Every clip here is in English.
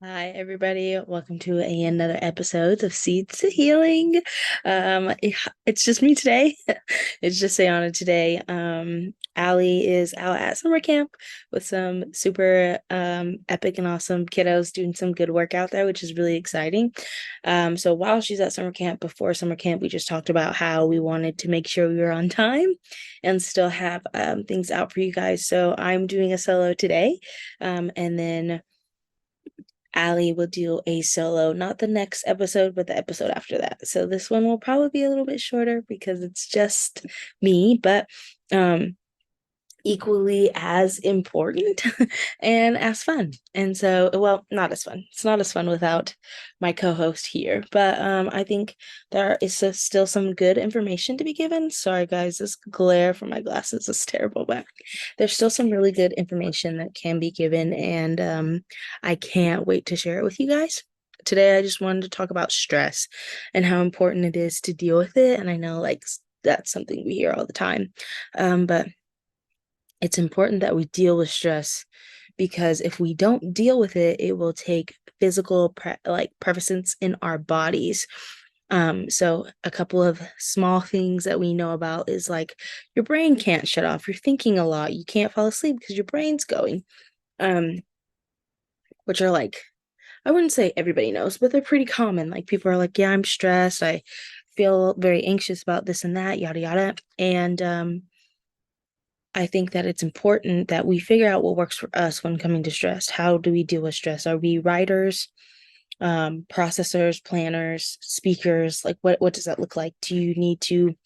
Hi, everybody. Welcome to another episode of Seeds to Healing. It's just me today. It's just Ayannah today. Allie is out at summer camp with some super epic and awesome kiddos doing some good work out there, which is really exciting. So while she's at summer camp, before summer camp, we just talked about how we wanted to make sure we were on time and still have things out for you guys. So I'm doing a solo today, and then Allie will do a solo, not the next episode, but the episode after that. So this one will probably be a little bit shorter because it's just me, but um equally as important and as fun. And so, well, not as fun. It's not as fun without my co-host here, but I think there is still some good information to be given. Sorry, guys, this glare from my glasses is terrible, but there's still some really good information that can be given, and I can't wait to share it with you guys. Today, I just wanted to talk about stress and how important it is to deal with it. And I know, like, that's something we hear all the time, but it's important that we deal with stress because if we don't deal with it, it will take physical presence in our bodies. So a couple of small things that we know about is like your brain can't shut off. You're thinking a lot. You can't fall asleep because your brain's going. Um, which are like, I wouldn't say everybody knows, but they're pretty common. Like people are like, yeah, I'm stressed. I feel very anxious about this and that, yada yada. And I think that it's important that we figure out what works for us when coming to stress. How do we deal with stress? Are we writers, processors, planners, speakers? Like what does that look like? Do you need to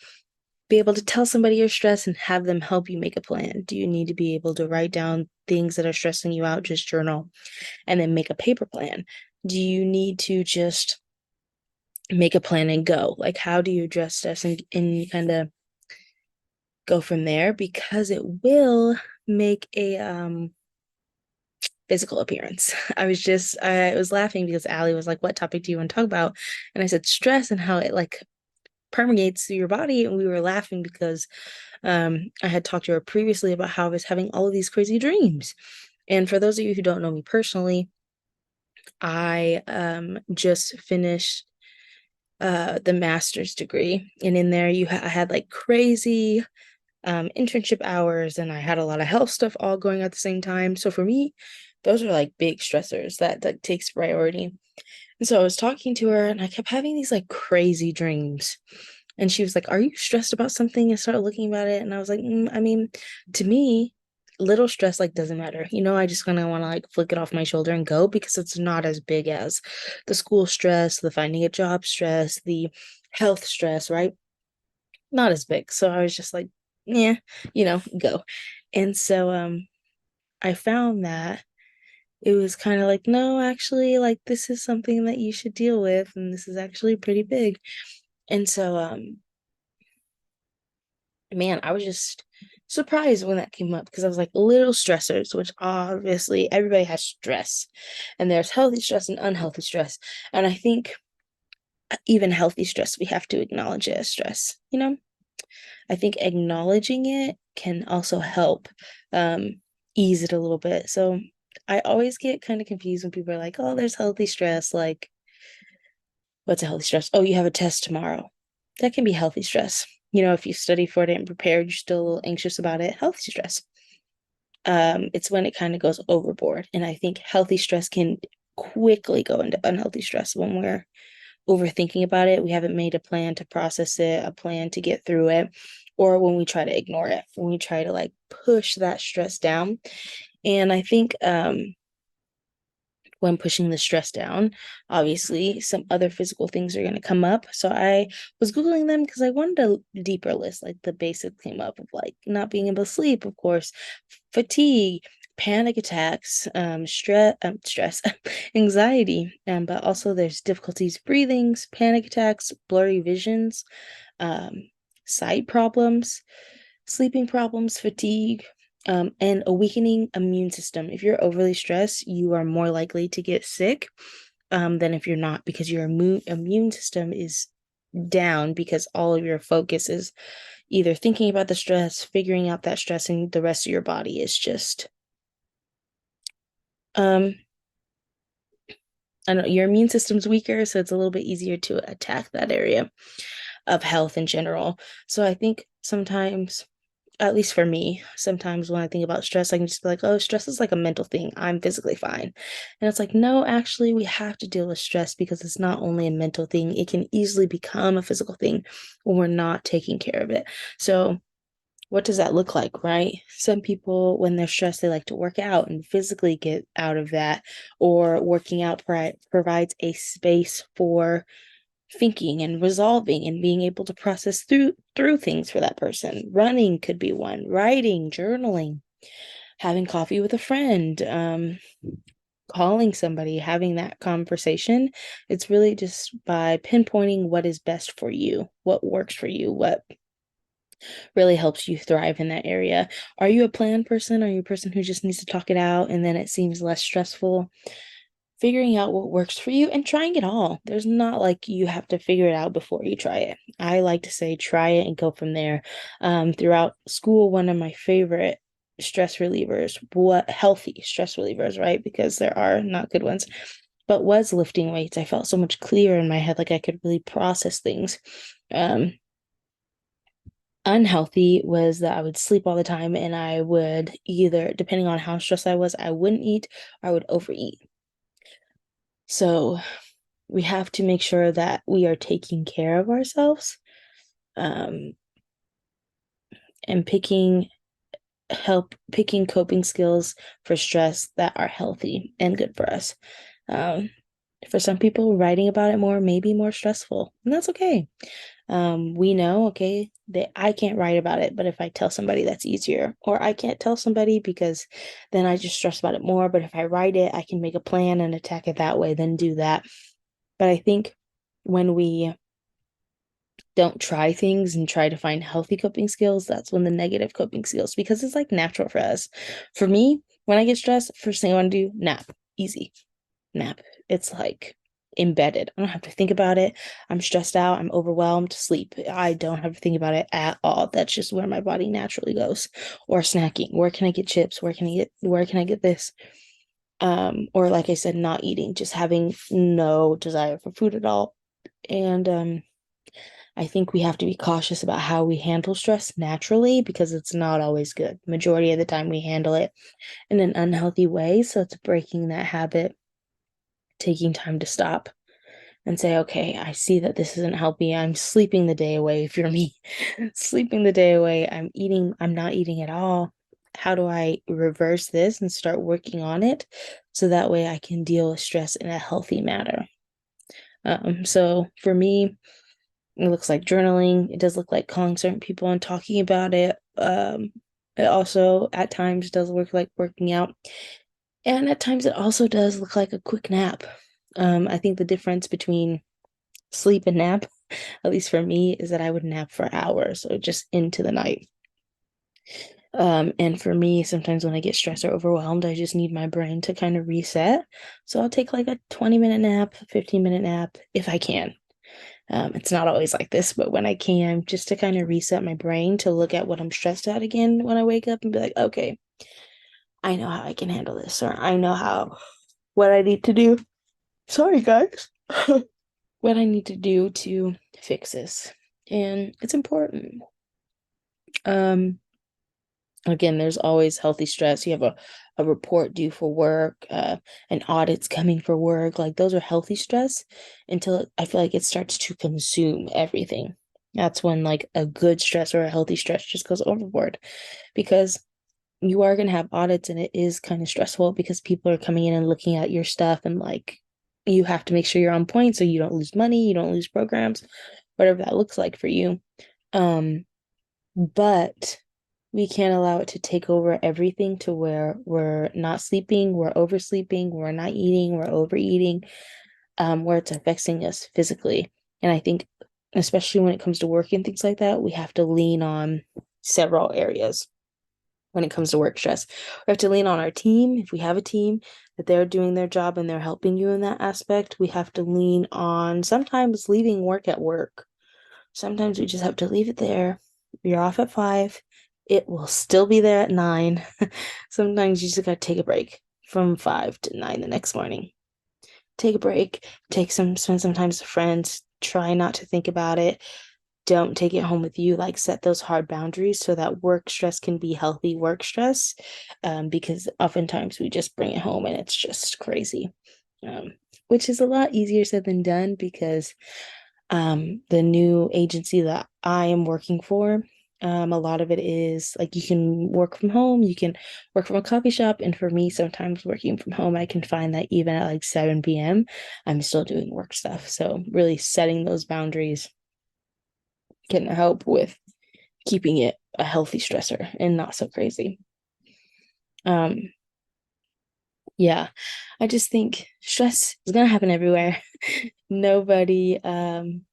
be able to tell somebody you're stressed and have them help you make a plan? Do you need to be able to write down things that are stressing you out, just journal, and then make a paper plan? Do you need to just make a plan and go? Like how do you address stress and kind of go from there? Because it will make a physical appearance. I was laughing because Allie was like, what topic do you want to talk about? And I said stress and how it like permeates through your body. And we were laughing because I had talked to her previously about how I was having all of these crazy dreams. And for those of you who don't know me personally, I just finished the master's degree. And in there I had like crazy internship hours, and I had a lot of health stuff all going at the same time. So for me, those are like big stressors that takes priority. And so I was talking to her and I kept having these like crazy dreams. And she was like, "Are you stressed about something?" And started looking about it. And I was like, I mean, to me, little stress like doesn't matter. I just kind of want to like flick it off my shoulder and go because it's not as big as the school stress, the finding a job stress, the health stress, right? Not as big. So I was just like, yeah, go. And so I found that it was kind of like, no, actually, like this is something that you should deal with, and this is actually pretty big. And so man, I was just surprised when that came up because I was like little stressors, which obviously everybody has stress, and there's healthy stress and unhealthy stress. And I think even healthy stress, we have to acknowledge it as stress. I think acknowledging it can also help um, ease it a little bit. So I always get kind of confused when people are like, oh, there's healthy stress. Like, what's a healthy stress? Oh, you have a test tomorrow. That can be healthy stress. If you study for it and prepared, you're still a little anxious about it, healthy stress. It's when it kind of goes overboard. And I think healthy stress can quickly go into unhealthy stress when we're overthinking about it. We haven't made a plan to process it, a plan to get through it, or when we try to ignore it, when we try to like push that stress down. And I think when pushing the stress down, obviously some other physical things are going to come up. So I was Googling them because I wanted a deeper list. Like the basic came up of like not being able to sleep, of course, fatigue, panic attacks, stress, anxiety, but also there's difficulties breathing, panic attacks, blurry visions, um, sight problems, sleeping problems, fatigue, and a weakening immune system. If you're overly stressed, you are more likely to get sick than if you're not, because your immune system is down because all of your focus is either thinking about the stress, figuring out that stress, and the rest of your body is just um I know your immune system's weaker, so it's a little bit easier to attack that area of health in general. So I think sometimes, at least for me, sometimes when I think about stress, I can just be like, oh, stress is like a mental thing. I'm physically fine. And it's like, no, actually, we have to deal with stress because it's not only a mental thing, it can easily become a physical thing when we're not taking care of it. So, what does that look like, right? Some people, when they're stressed, they like to work out and physically get out of that, or working out provides a space for thinking and resolving and being able to process through things for that person. Running could be one, writing, journaling, having coffee with a friend, calling somebody, having that conversation. It's really just by pinpointing what is best for you, what works for you, what really helps you thrive in that area. Are you a plan person? Are you a person who just needs to talk it out and then it seems less stressful? Figuring out what works for you and trying it all. There's not like you have to figure it out before you try it. I like to say try it and go from there. Throughout school, one of my favorite stress relievers, what healthy stress relievers, right? Because there are not good ones, but was lifting weights. I felt so much clearer in my head, like I could really process things. Um, Unhealthy was that I would sleep all the time and I would either, depending on how stressed I was, I wouldn't eat or I would overeat. So we have to make sure that we are taking care of ourselves, um, and picking coping skills for stress that are healthy and good for us. Um, for some people, writing about it more may be more stressful, and that's okay. We know, okay, that I can't write about it, but if I tell somebody, that's easier. Or I can't tell somebody because then I just stress about it more. But if I write it, I can make a plan and attack it that way, then do that. But I think when we don't try things and try to find healthy coping skills, that's when the negative coping skills, because it's like natural for us. For me, when I get stressed, first thing I want to do, nap. Easy. Nap. It's like embedded. I don't have to think about it. I'm stressed out. I'm overwhelmed. Sleep. I don't have to think about it at all. That's just where my body naturally goes. Or snacking. Where can I get chips? Where can I get this? Or like I said, not eating, just having no desire for food at all. And I think we have to be cautious about how we handle stress naturally because it's not always good. Majority of the time we handle it in an unhealthy way. So it's breaking that habit, taking time to stop and say, okay, I see that this isn't helping. I'm sleeping the day away if you're me. Sleeping the day away. I'm not eating at all. How do I reverse this and start working on it so that way I can deal with stress in a healthy manner? So for me, it looks like journaling. It does look like calling certain people and talking about it. It also at times does look like working out. And at times it also does look like a quick nap. I think the difference between sleep and nap, at least for me, is that I would nap for hours, so just into the night. And for me, sometimes when I get stressed or overwhelmed, I just need my brain to kind of reset. So I'll take like a 20-minute nap, 15-minute nap if I can. It's not always like this, but when I can, just to kind of reset my brain to look at what I'm stressed out again when I wake up and be like, okay, I know how I can handle this, or I know what I need to do. Sorry, guys. What I need to do to fix this. And it's important. Um, Again, there's always healthy stress. You have a report due for work, an audit's coming for work. Like those are healthy stress until I feel like it starts to consume everything. That's when like a good stress or a healthy stress just goes overboard because you are going to have audits and it is kind of stressful because people are coming in and looking at your stuff and like you have to make sure you're on point so you don't lose money, you don't lose programs, whatever that looks like for you. But we can't allow it to take over everything to where we're not sleeping, we're oversleeping, we're not eating, we're overeating, where it's affecting us physically. And I think, especially when it comes to work and things like that, we have to lean on several areas when it comes to work stress. We have to lean on our team. If we have a team that they're doing their job and they're helping you in that aspect, we have to lean on sometimes leaving work at work. Sometimes we just have to leave it there. You're off at 5. It will still be there at 9. Sometimes you just got to take a break from 5 to 9 the next morning. take a break, spend some time with friends, try not to think about it. Don't take it home with you. Like set those hard boundaries so that work stress can be healthy work stress. Because oftentimes we just bring it home and it's just crazy. Which is a lot easier said than done because the new agency that I am working for, a lot of it is like you can work from home, you can work from a coffee shop. And for me, sometimes working from home, I can find that even at like 7 p.m., I'm still doing work stuff. So really setting those boundaries can help with keeping it a healthy stressor and not so crazy. Um, yeah, I just think stress is gonna happen everywhere. Nobody can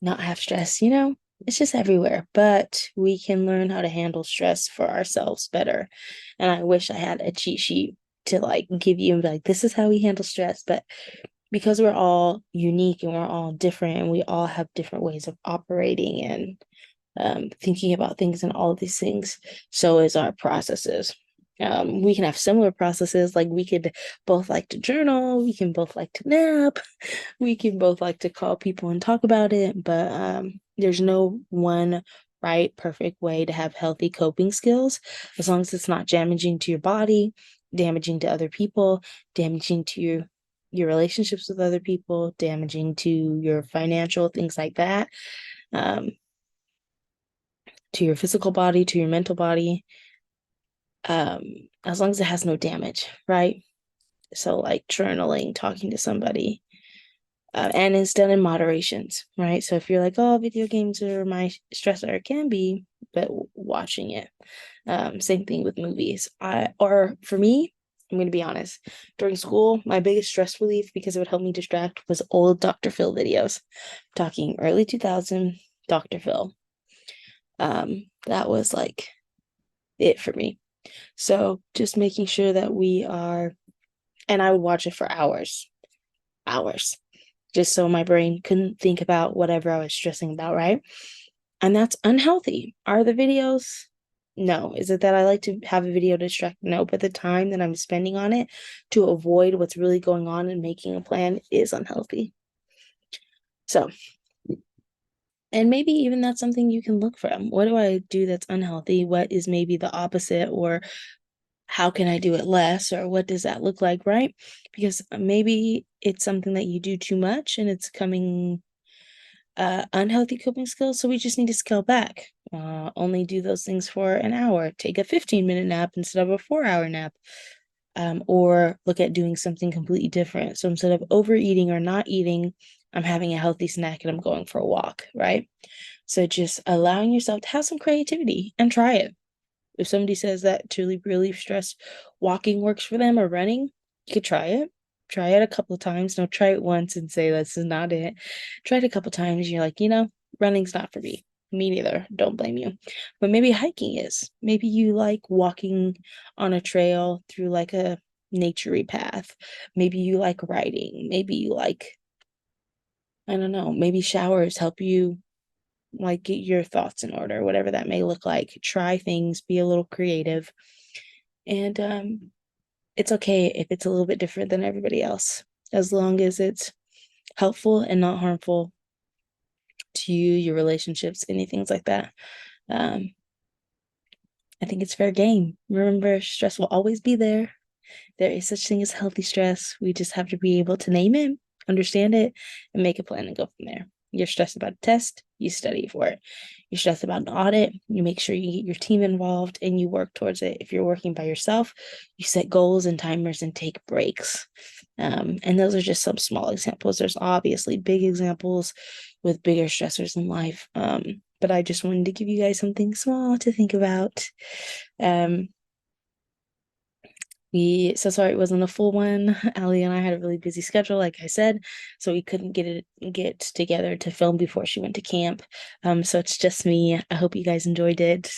not have stress, it's just everywhere. But we can learn how to handle stress for ourselves better. And I wish I had a cheat sheet to like give you and be like, this is how we handle stress. But because we're all unique and we're all different and we all have different ways of operating and thinking about things and all of these things, so is our processes. We can have similar processes, like we could both like to journal, we can both like to nap, we can both like to call people and talk about it, but there's no one right, perfect way to have healthy coping skills as long as it's not damaging to your body, damaging to other people, damaging to your relationships with other people, damaging to your financial things like that, um, to your physical body, to your mental body, um, as long as it has no damage, right? So, like journaling, talking to somebody, and it's done in moderations, right? So, if you're like, oh, video games are my stressor, it can be, but watching it. Same thing with movies. Or for me, I'm going to be honest, during school, my biggest stress relief because it would help me distract was old Dr. Phil videos, talking early 2000 Dr. Phil. That was like it for me. So just making sure that we are, and I would watch it for hours, just so my brain couldn't think about whatever I was stressing about, right? And that's unhealthy. Are the videos? No. Is it that I like to have a video distract? No. But the time that I'm spending on it to avoid what's really going on and making a plan is unhealthy. So, and maybe even that's something you can look from. What do I do that's unhealthy? What is maybe the opposite? Or how can I do it less? Or what does that look like, right? Because maybe it's something that you do too much and it's coming unhealthy coping skills. So we just need to scale back. Only do those things for an hour. Take a 15-minute nap instead of a 4-hour nap. Or look at doing something completely different. So instead of overeating or not eating, I'm having a healthy snack and I'm going for a walk, right? So just allowing yourself to have some creativity and try it. If somebody says that to relieve stress, walking works for them or running, you could try it. Try it a couple of times. Don't try it once and say this is not it. Try it a couple of times. You're like, running's not for me. Me neither. Don't blame you. But maybe hiking is. Maybe you like walking on a trail through like a naturey path. Maybe you like riding. Maybe you like, I don't know, maybe showers help you like get your thoughts in order, whatever that may look like. Try things, be a little creative. And it's okay if it's a little bit different than everybody else, as long as it's helpful and not harmful to you, your relationships, anything like that. Um, I think it's fair game. Remember, stress will always be there. There is such thing as healthy stress. We just have to be able to name it, understand it, and make a plan and go from there. You're stressed about a test, you study for it. You're stressed about an audit, you make sure you get your team involved and you work towards it. If you're working by yourself, you set goals and timers and take breaks. And those are just some small examples. There's obviously big examples with bigger stressors in life. But I just wanted to give you guys something small to think about. Um, so sorry it wasn't a full one. Ali and I had a really busy schedule, like I said, so we couldn't get together to film before she went to camp. So it's just me. I hope you guys enjoyed it.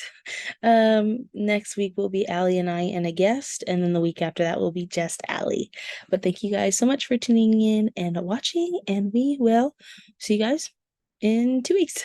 Next week will be Ali and I and a guest, and then the week after that will be just Ali. But thank you guys so much for tuning in and watching, and we will see you guys in 2 weeks.